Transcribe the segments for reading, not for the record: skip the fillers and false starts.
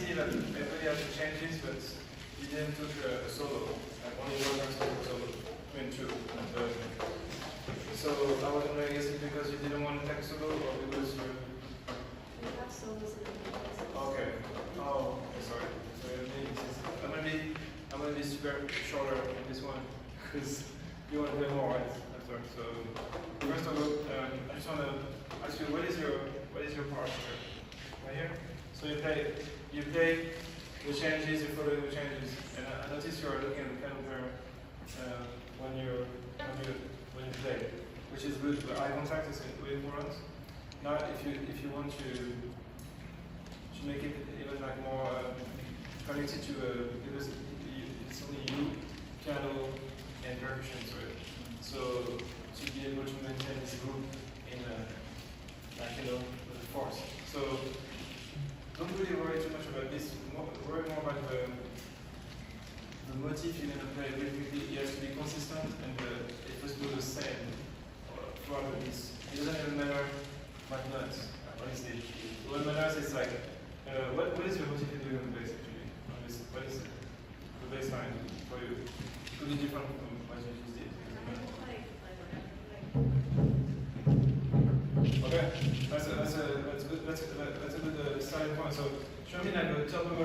see that everybody has the changes, but you didn't took a solo. Like only one person took a solo. I mean, two. So I was wondering, is it because you didn't want to take a solo, or because you... We have solos in the music. Okay. Oh, okay, sorry. So I'm gonna be super shorter on this one because you want to play more, right? After. So first of all, I just want to ask you, what is your part here? Right here. So you play the changes, you follow the changes, and I notice you are looking at the calendar when you play, which is good. But eye contact is really important. Now, if you want to make it even like more connected to because it's only you, piano, and percussion to it. So to be able to maintain this group in with the force. So don't really worry too much about this. Worry more about the motif you're going to play rhythmically. It has to be consistent and it must be the same throughout the piece. It doesn't even matter what notes, honestly. What matters is like, what is your motif you're doing on the bass actually? What is the bass line for you? It could be different from what you just did. Okay, that's a good starting point. So show me like the top of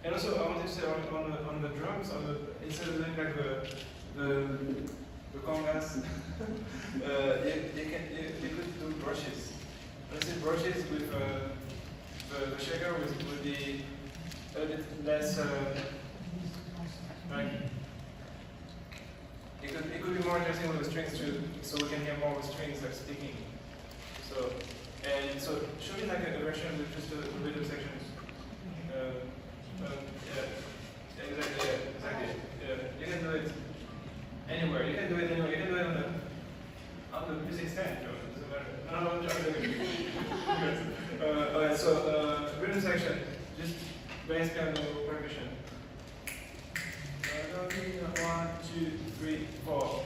and also I wanted to say on the drums, instead of doing like the congas, you could do brushes. Let's say brushes with the shaker would be a bit less like it could be more interesting with the strings too, so we can hear more with strings like sticking. So show me like a version with just the rhythm sections. Yeah, exactly. You can do it anywhere. You can do it anywhere. You can do it on the music stand. It doesn't matter. No, I'm joking. Alright, so rhythm section, just bass, piano, percussion. 1, 2, 3, 4.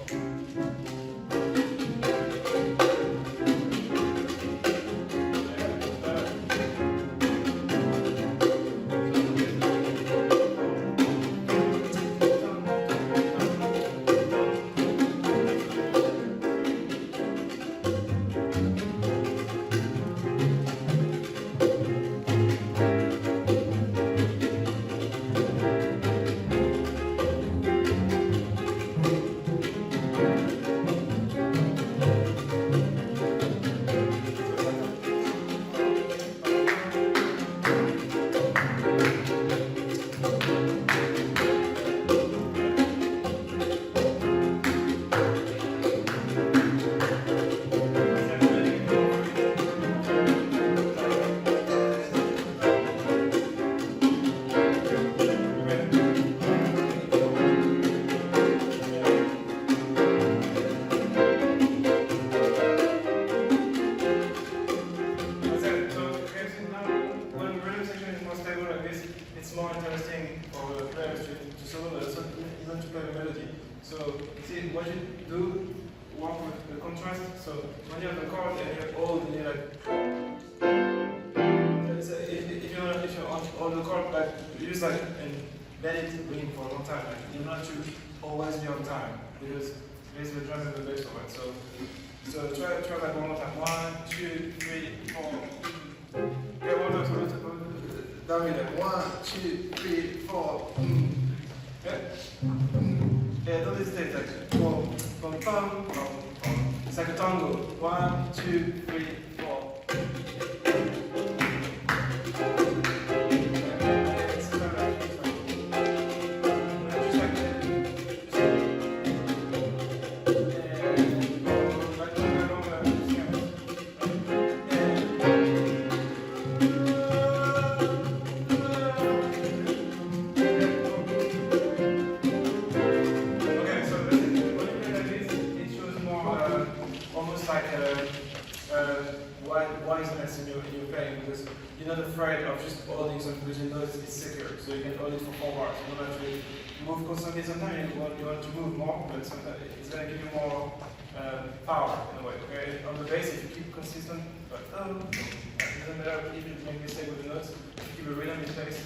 So try like one more time. 1, 2, 3, 4. Okay, one more time. Down here. 1, 2, 3, 4. Okay? Yeah, don't hesitate. Like boom, bum, bum, bum, bum. It's like a tango. 1, 2, 3, 4. Wiseness in your playing, because you're not afraid of just holding something because you know it's secure, so you can hold it for 4 bars. You don't have to move constantly. Sometimes you want to move more, but sometimes it's going to give you more power in a way. Okay? On the bass, if you keep consistent, but it doesn't matter if you make a mistake with the notes, if you keep a rhythm in place,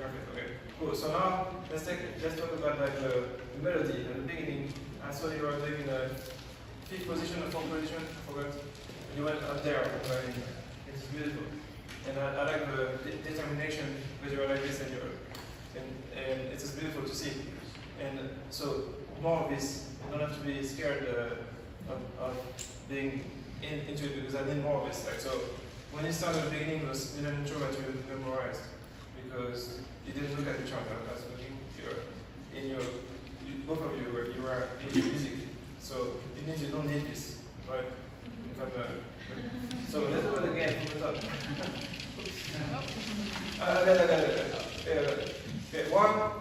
Perfect. Okay. Cool. So now let's talk about like the melody at the beginning. I saw you were doing the fifth position or fourth position. I forgot. You went up there. It's beautiful. And I like the determination because you are like this and and it's just beautiful to see. And so more of this. You don't have to be scared of being into it because I need more of this. Like so, when you start at the beginning, you didn't ensure that you memorized because you didn't look at the chart. I was looking both of you were in your music. So you don't need this, right? So let's do it again from the top. Okay, 1,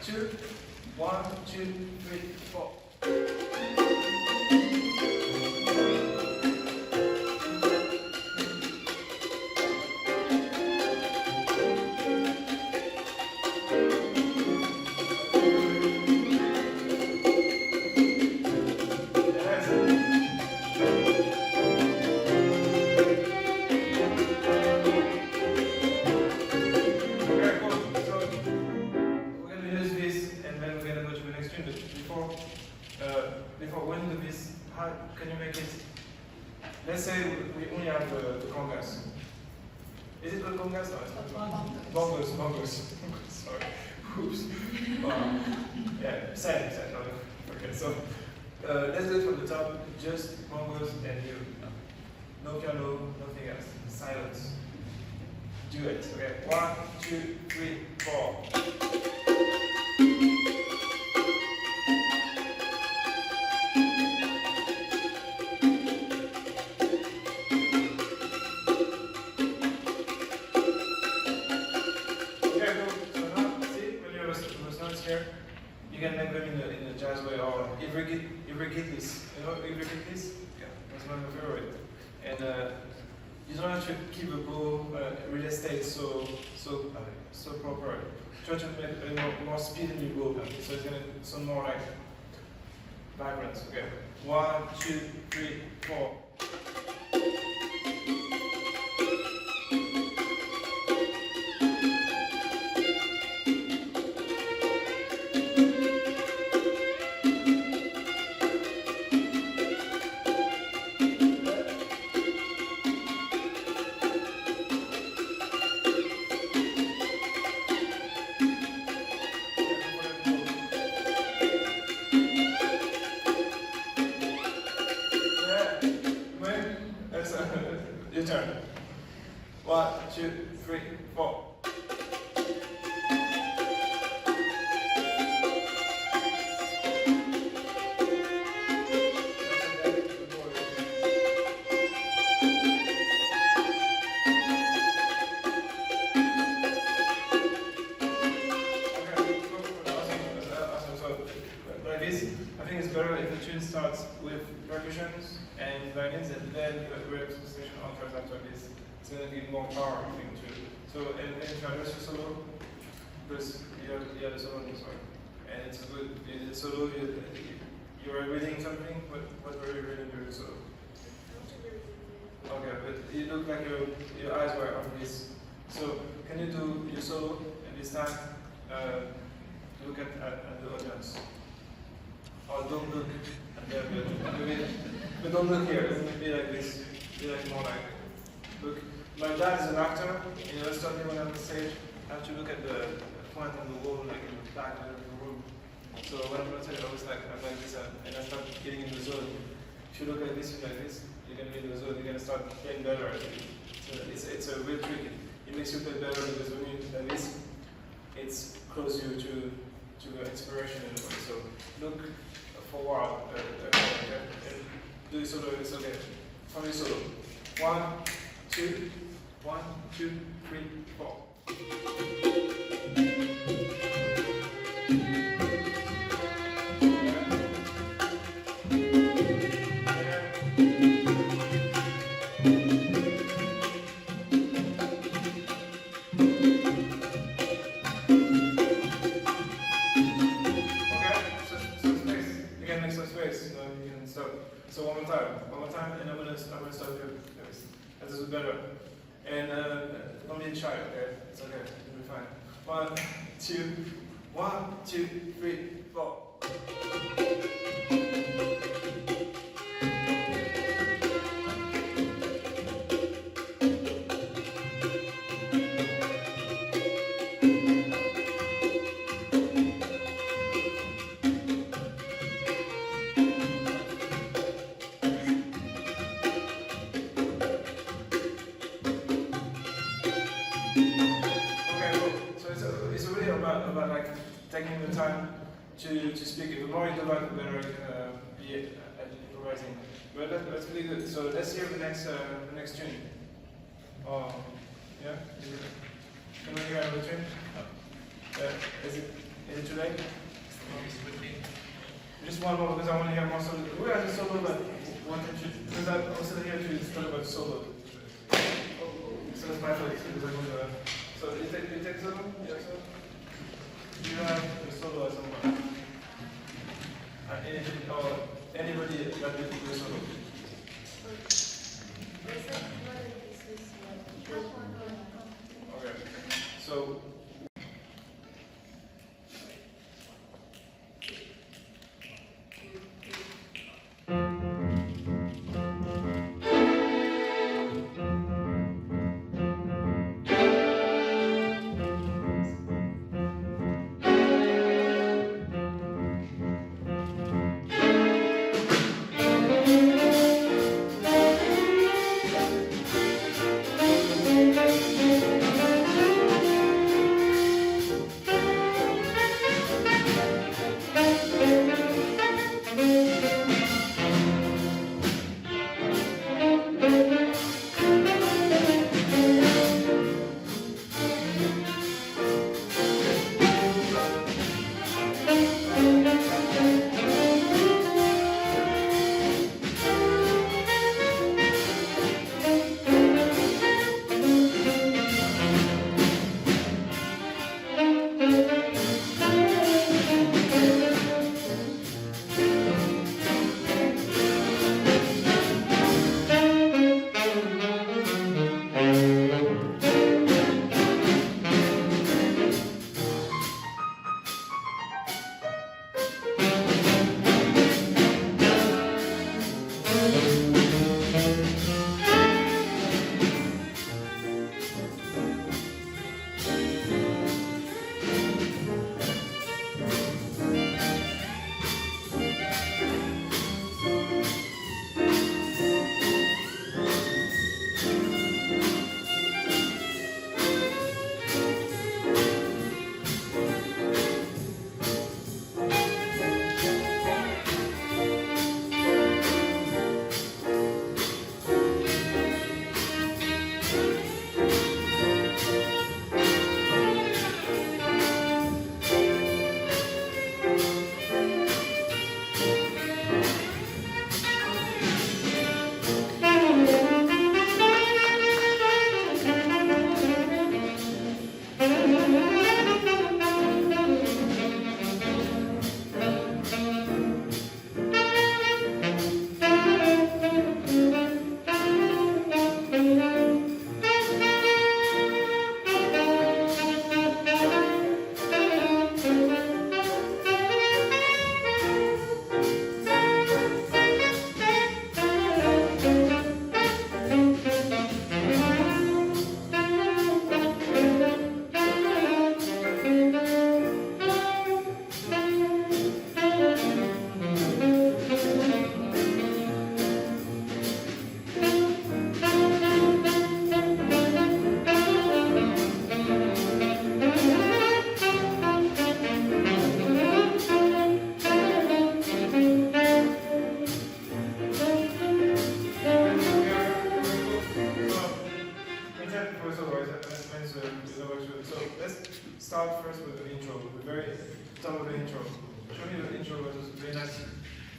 2, 1, 2, 3, 4. Before when do this, how can you make it? Let's say we only have the congas. Is it the congas? No, it's not. Bongos. Sorry. Oops. Yeah, sad. No. Okay, so let's do it from the top. Just bongos and you. No piano, nothing else. Silence. Do it. Okay. 1, 2, 3, 4. You can make them in the jazz way or irregularly. You know irregularly? Yeah, that's one of my favorite. And you don't have to keep a bow real estate so proper. Try to make more speed in your bow, so it's gonna sound more like vibrant. Okay, 1, 2, 3, 4. Your turn. 1, 2, 3, 4. Like this, I think it's better if the tune starts with percussions and violins and then you have station orchestra after this. It's going to give more power, I think, too. So, and if you address your solo, because you have the solo in this one. And it's good, the solo, you're reading something, what were you reading during the solo? Okay, but you look like your eyes were on this. So, can you do your solo, and this time, look at the audience. Or don't look at the but don't look here, be like this. Be like more like, look. My dad is an actor, and he was talking when I'm on stage, I have to look at the point on the wall, like in the back of the room. So when I'm going to tell you, I'm like this, and I start getting in the zone. If you look like this, you're going to be in the zone, you're going to start playing better. So it's a real trick. It makes you play better because when you do like this, it's close you to inspiration in a way. So look forward and do the solo. It's okay. From the solo. 1, 2, 1, 2, 3, 4. So one more time, and I'm gonna stop here. This is better. And don't be shy, okay? It's okay, you'll be fine. 1, 2, 1, 2, 3, 4. About like taking the time to speak it. The more you do that, the better you can be at improvising. But that's really good. So let's hear the next tune. Oh, yeah. Can we hear another tune? Is it too late? Just one more because I want to hear more solo. We have a solo, but one tune because I'm also here to talk about solo. So that's my fault because I want to. So you take solo? Yeah, solo. You have a solo at some point. Anybody that will do a solo? Okay. So. start first with the intro, the very top of the intro. Show me the intro, which is very nice.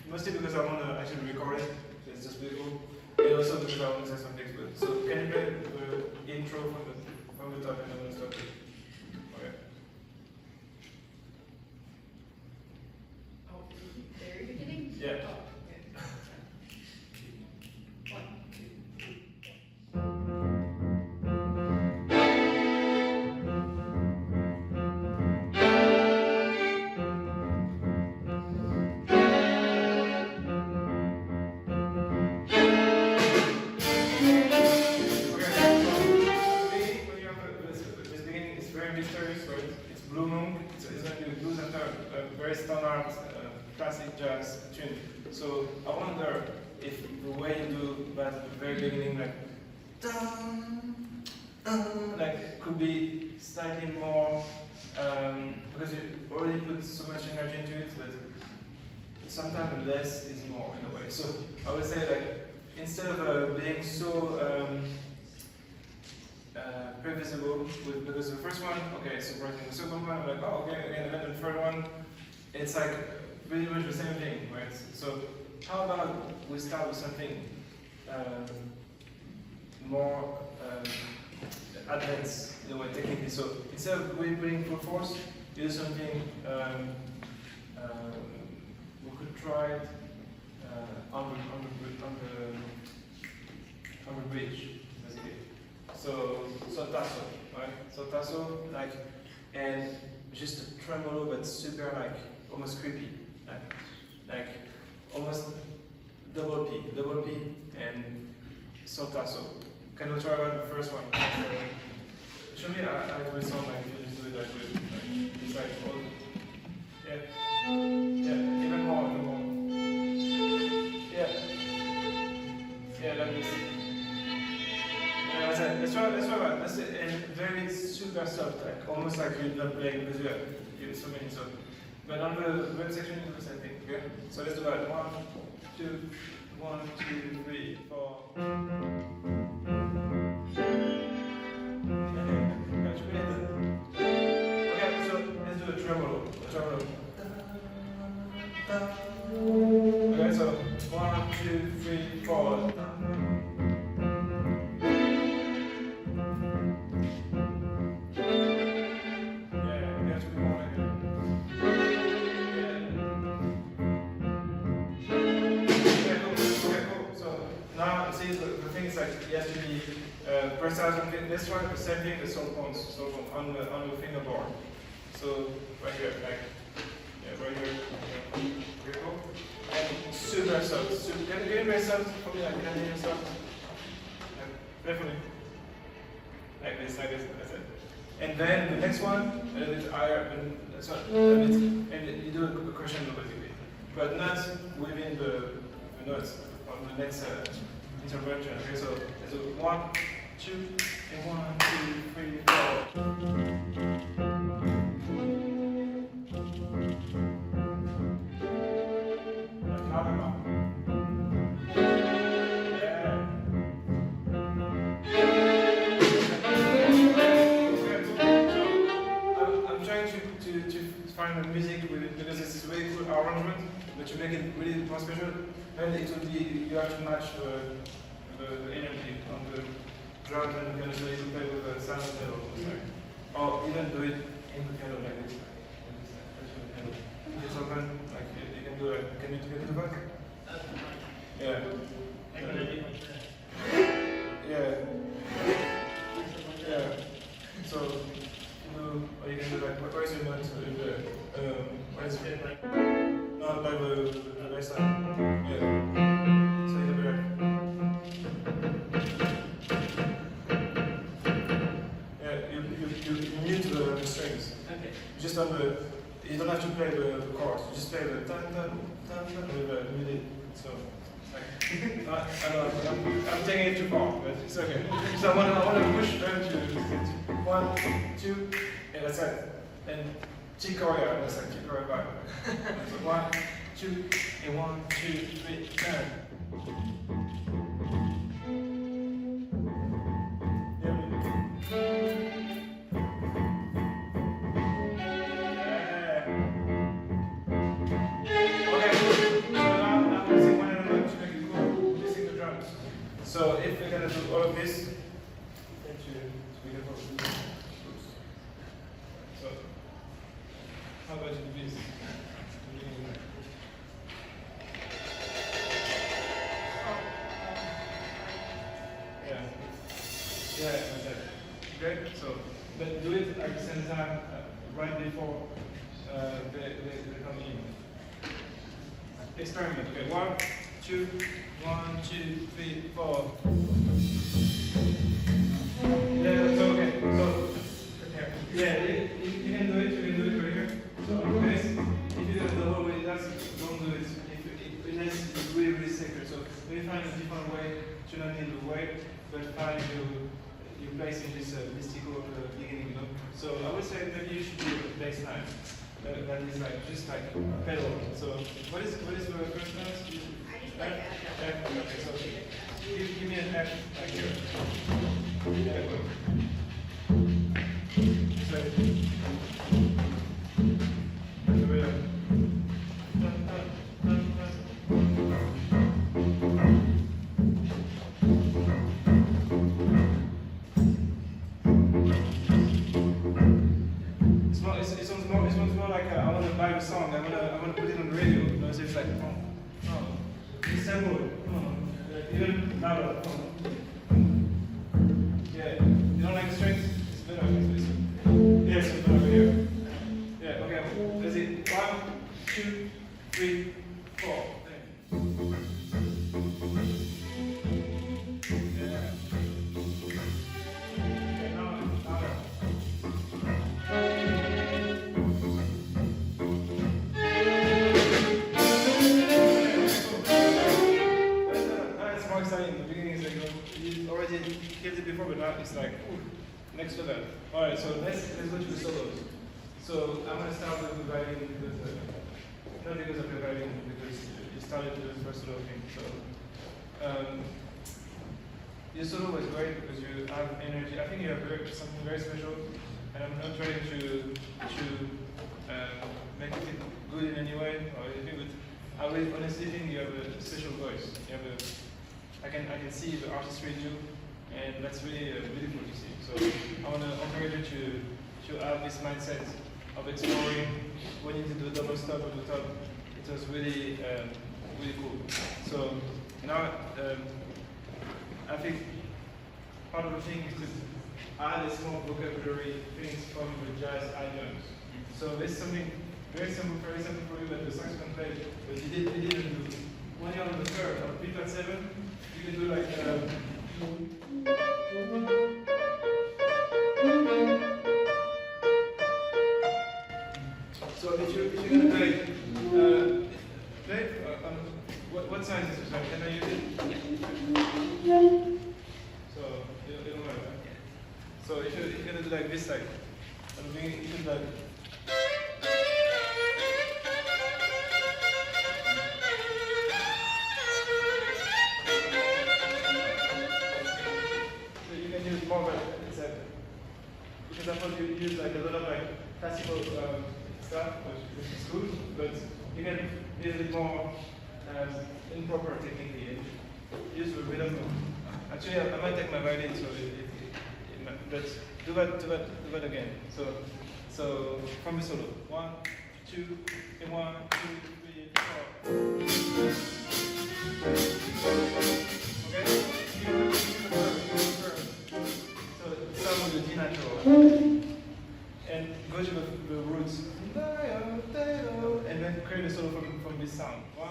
Mostly because I want to actually record it, it's just really cool. And also because I want to say some things good. So can you play the intro from the top and then we'll start it? Okay. Oh, the very beginning? Yeah. Oh. very mysterious, right? It's blue monk. It's going to be blues after a very standard classic jazz tune. So I wonder if the way you do that at the very beginning, like dun, dun, like could be slightly more because you already put so much energy into it that sometimes less is more in a way. So I would say like instead of being so previsible, because the first one, okay, it's surprising. The second one, like, oh, okay, and then the third one, it's like pretty much the same thing, right? So how about we start with something more advanced in a way, technically. So instead of really putting full force, you do something. We could try it on the bridge, basically. So tasso, right? So tasso, like, and just a tremolo, but super like almost creepy, like almost double P, and so tasso. Can we try out the first one? Show me, I do it sound like you just do it that way. Like, it's like all, yeah, even more. Yeah, like this. Let's try that. That's it. And very super soft, like almost like you're not playing because you have so many soft. But on the web section, you do the same thing. Okay? So let's do that. 1, 2, 1, 2, 3, 4. Okay, so let's do a tremolo. Okay, so 1, 2, 3, 4. Yes, to be precise. Let's try the same thing, the soul points on the fingerboard. So right here, like right here. Very cool. And super soft. Can you get very soft for me? Like, can you get soft? Definitely. Like this. That's it. And then the next one, a little bit higher, and you do a crescendo basically, but not within the notes on the next intervention. Okay, so 1, 2, and 1, 2, 3, 4. I'm trying to find the music with it because it's a really cool arrangement, but to make it really more special, and it will be you have to match the energy on the drums and you can play with the sound pedal. Or even do it in the pedal like this. It's open, like you can do it. Can you do that? Yeah. Yeah. So you can do like what is your note? What is it like? No, by the bass line. Yeah. So you do that. You mute the strings. Okay. Just on the, you don't have to play the chords. You just play the dun dun dun dun with the muted. So, like, I know I'm taking it too far, but it's okay. So I want to push them to 1, 2, and that's it. And Tixier, that's like Tixier vibe. So 1, 2, and 1, 2, 3, turn. So if we're going to do all of this, so how about you do this? Yeah, okay. So, but do it at the same time, right before they come in. Experiment. Okay, 1, 2, 1, 2, 3, 4. Yeah, so okay. So here. Yeah, you can do it. You can do it right here. So on bass, if you do it the whole way, don't do it. Unless it's really, really sacred. So maybe find a different way to not need the weight, but find you place in this mystical beginning, you know. So I would say maybe you should do a bass line. That is like just like pedal. So what is the first note? I just like F. F. Okay, so give me an F like here. Yeah, good. So it sounds more like I want to buy a song. I want to put it on the radio. You know, so it's like it's sample. Even louder. Yeah, you don't like the strings? It's better. Yes, it's better here. Yeah, okay. That's it. 1, 2, 3, 4. Yeah. Okay, now louder. That's more exciting. The beginning is like you already killed it before, but now it's like ooh, next level. All right, so let's go to the solos. So I'm gonna start with the violin because not because of the violin, because you started with the first solo thing. So your solo was great because you have energy. I think you have something very special, and I'm not trying to make it good in any way or anything, but I really honestly think you have a special voice. You have I can see the artistry in you, and that's really beautiful to see. So I want to encourage you to have this mindset of exploring when you do double stop at the top. It was really really cool. So now I think part of the thing is to add a small vocabulary things from the jazz icons. So there's something very simple for you that the saxophone plays, but you didn't do. When you're on the third or beat at 7, you can do like so if you're gonna play what size is this? Can I use it? Yeah. So you don't mind, right? So if you're gonna do like this side, and you should like. Because I thought you use like a lot of like classical stuff, which is good, but you can be a bit more improper technically. Use the rhythm. Actually, I might take my violin, so but do that again. So from the solo, 1, 2, and 1, 2, 3, 4. Okay. Start with the D natural and go to the roots and then create a solo from this sound. 1,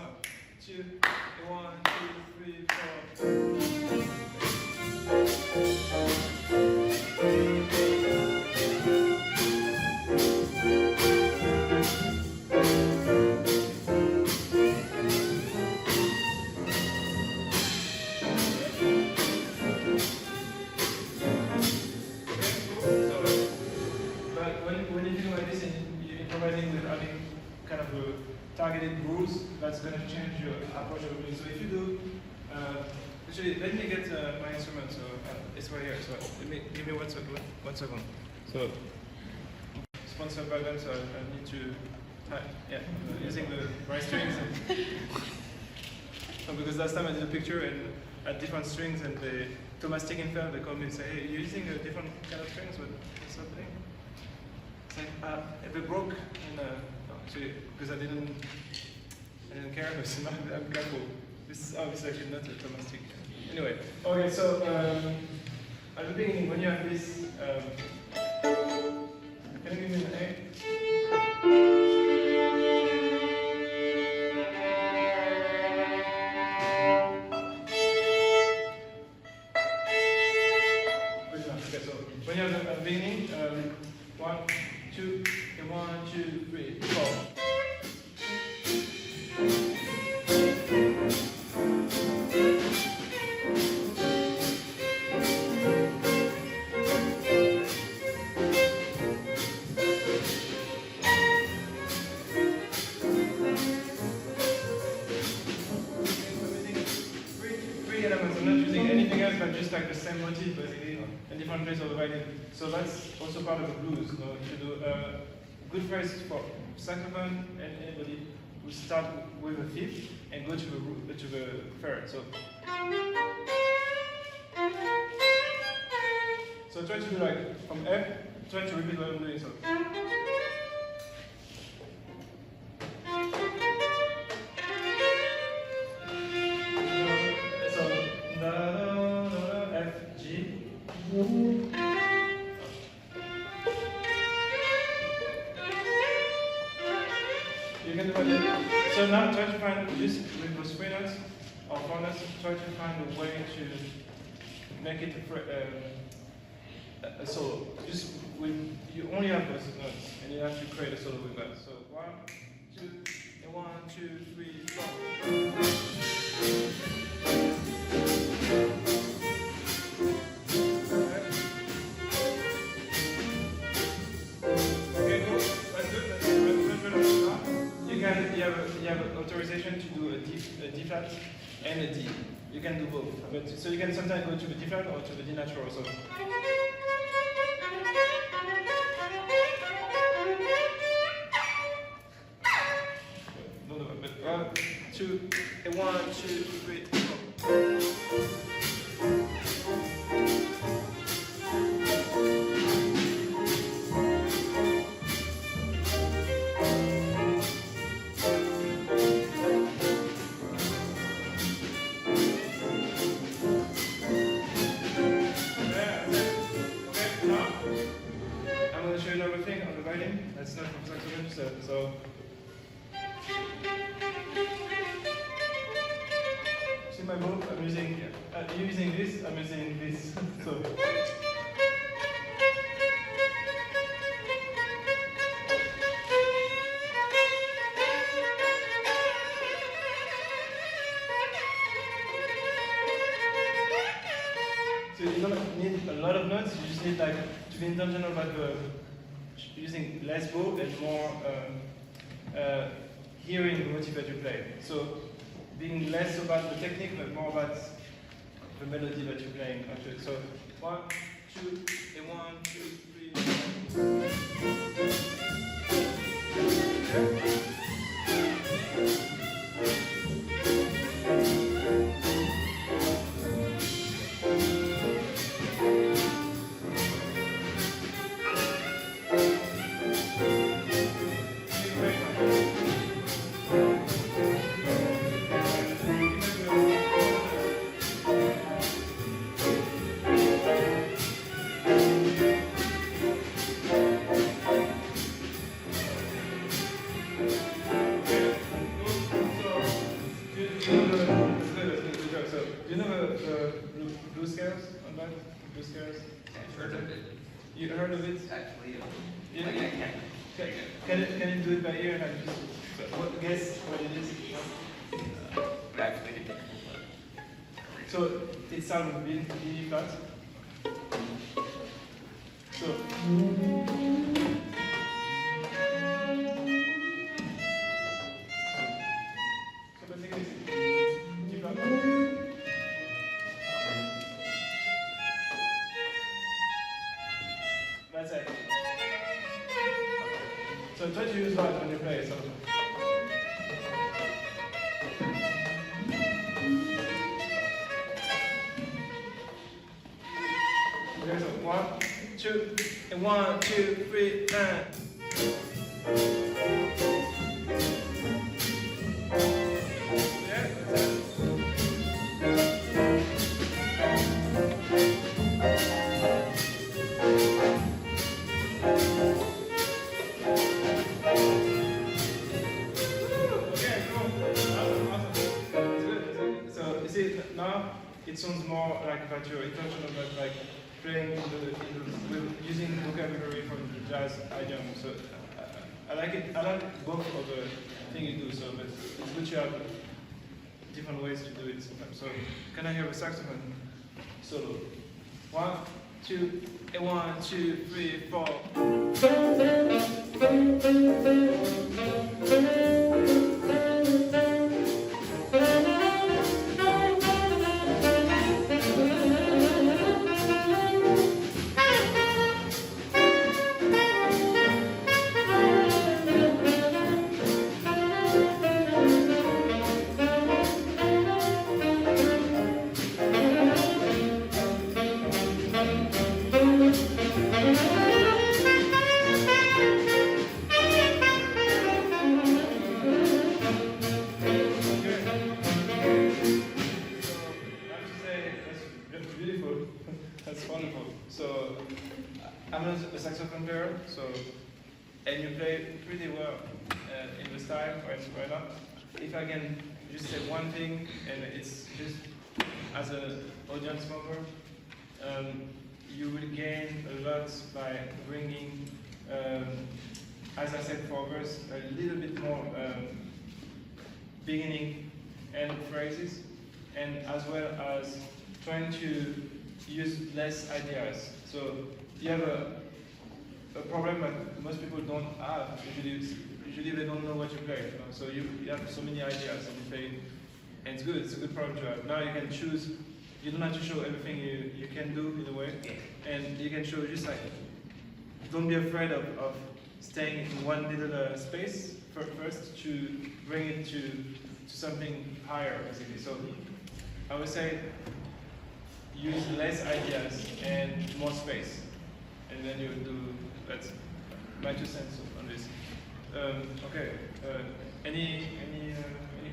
2, 1, 2, 3, 4. Targeted rules, that's going to change your approach of music. So if you do, actually, let me get my instrument. So it's right here. So give me 1 second. 1 second. So sponsored by them. So I need to, using the right strings. So because last time I did a picture and at different strings, and Thomas Tixier, they called me and say, hey, you're using a different kind of strings with something. It's like if it broke in actually, because I didn't care, but I'm careful. This is obviously actually not a Thomas Tixier. Anyway, okay, so at the beginning, when you have this, can you give me an A? Good enough. Okay, so when you have the beginning, 1, just like the same motif basically in different places of the violin. So that's also part of the blues. You know, if you do good phrase for saxophone and anybody, we start with a fifth and go to the third. So try to do like from F, try to repeat what I'm doing. So F, G. You can do it. So now try to find just with those 3 notes or 4 notes, try to find a way to make it a solo. Just with you only have those notes and you have to create a solo with that. So 1, 2, and 1, 2, 3, 4. You have an authorization to do a D flat and a D. You can do both. But so you can sometimes go to the D flat or to the D natural also. No, but 1, 2, and 1, 2, 3, 4. That's not from saxophone, so see my move, I'm using you're using this, I'm using this. So you don't need a lot of notes, you just need like to be intentional about using less bow and more hearing the motif that you play. So being less about the technique but more about the melody that you're playing actually. So 1, 2, and 1, 2, 3, 4. You heard of it? Actually, Yeah. like I can. Can you do it by ear? And just guess what it is? Actually, So it sounds really flat. So basically it's D flat. That's it. So try to use that when you play. So. Okay, so 1, 2, and 1, 2, 3, and. Yeah, that's it. It sounds more like that you're intentional about like playing with using vocabulary from the jazz idiom. So I like it. I like both of the thing you do. So, but it's good you have different ways to do it sometimes. So can I hear a saxophone solo? 1, 2, and 1, 2, 3, 4. so and you play pretty well in the style right now. If I can just say one thing, and it's just as an audience member, you will gain a lot by bringing, as I said for verse, a little bit more beginning and phrases, and as well as trying to use less ideas. So you have a problem that most people don't have. Usually they don't know what you play. So you have so many ideas and you play, and it's good. It's a good problem to have. Now you can choose. You don't have to show everything you can do in a way, and you can show just like. Don't be afraid of staying in one little space first to bring it to something higher, basically. So I would say use less ideas and more space, and then you do. That's my 2 cents on this. Okay. Any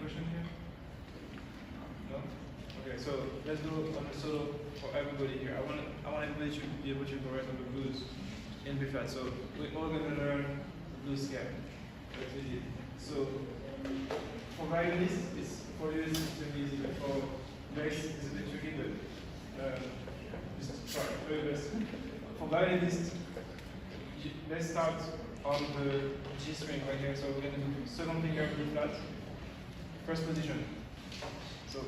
question here? No. Okay. So let's go on the solo for everybody here. I want everybody to be able to correct on the blues in B flat. So we're all going to learn the blues scale. That's easy. So for violinist, for you it's very easy. For bass, it's a bit tricky, but just try very best. For violinist, let's start on the G string right here. So we're going to do second finger B flat, first position. So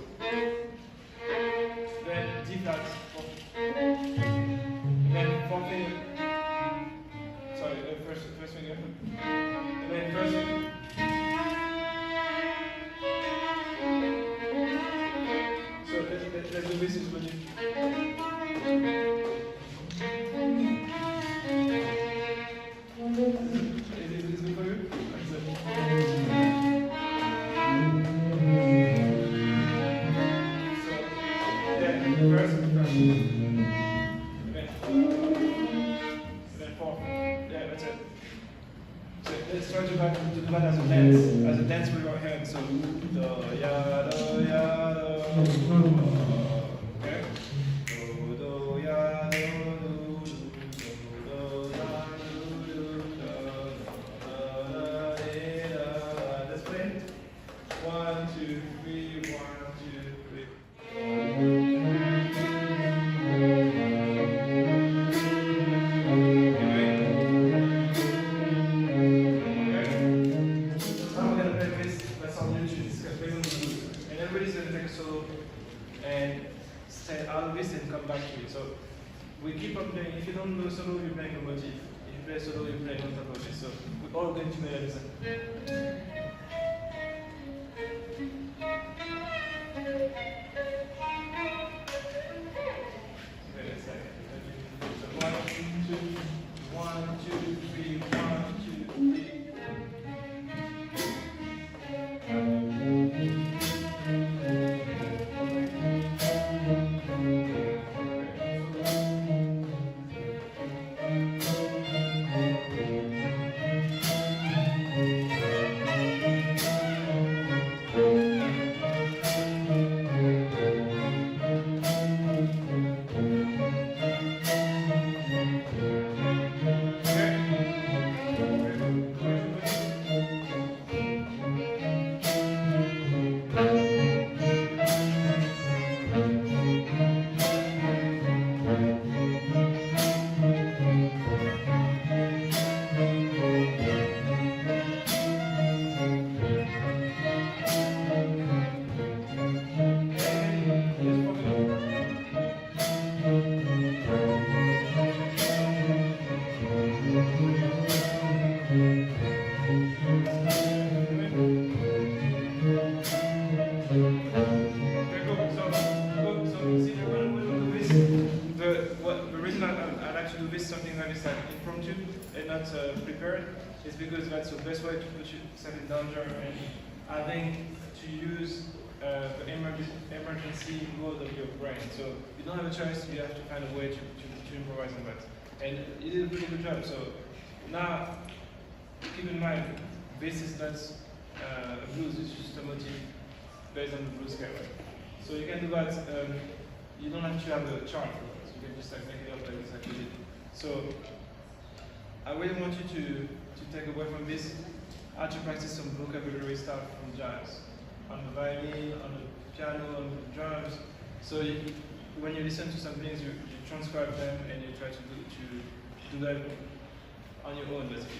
then D flat, then fourth finger. Sorry, first finger, and then first finger. So let's do this is when you. Is it good for you? So then first. Then fourth. Yeah, that's it. So let's try to do that as a dance with our hands. So do ya do ya do. Okay. Do ya do do ya do da da. Let's play. 1, 2, 3. 1, 2, 3. Come back to it. So we keep on playing. If you don't do a solo, you're playing a motif. If you play a solo, you're playing on top of it. So we're all going to play at the same. Okay, let's say. So 1, 2, 1, 2, 3, 1, 2, 3. Prepared is because that's the best way to put yourself in danger, and having to use the emergency mode of your brain. So you don't have a choice, you have to find a way to improvise on that. And you did a pretty good job. So now, keep in mind, this is not blues, it's just a motif based on the blues scale. So you can do that, you don't have to have a chart for that. You can just like make it up like this, like we did. So I really want you to take away from this how to practice some vocabulary stuff from jazz on the violin, on the piano, on the drums. So when you listen to some things, you transcribe them and you try to do that on your own, basically.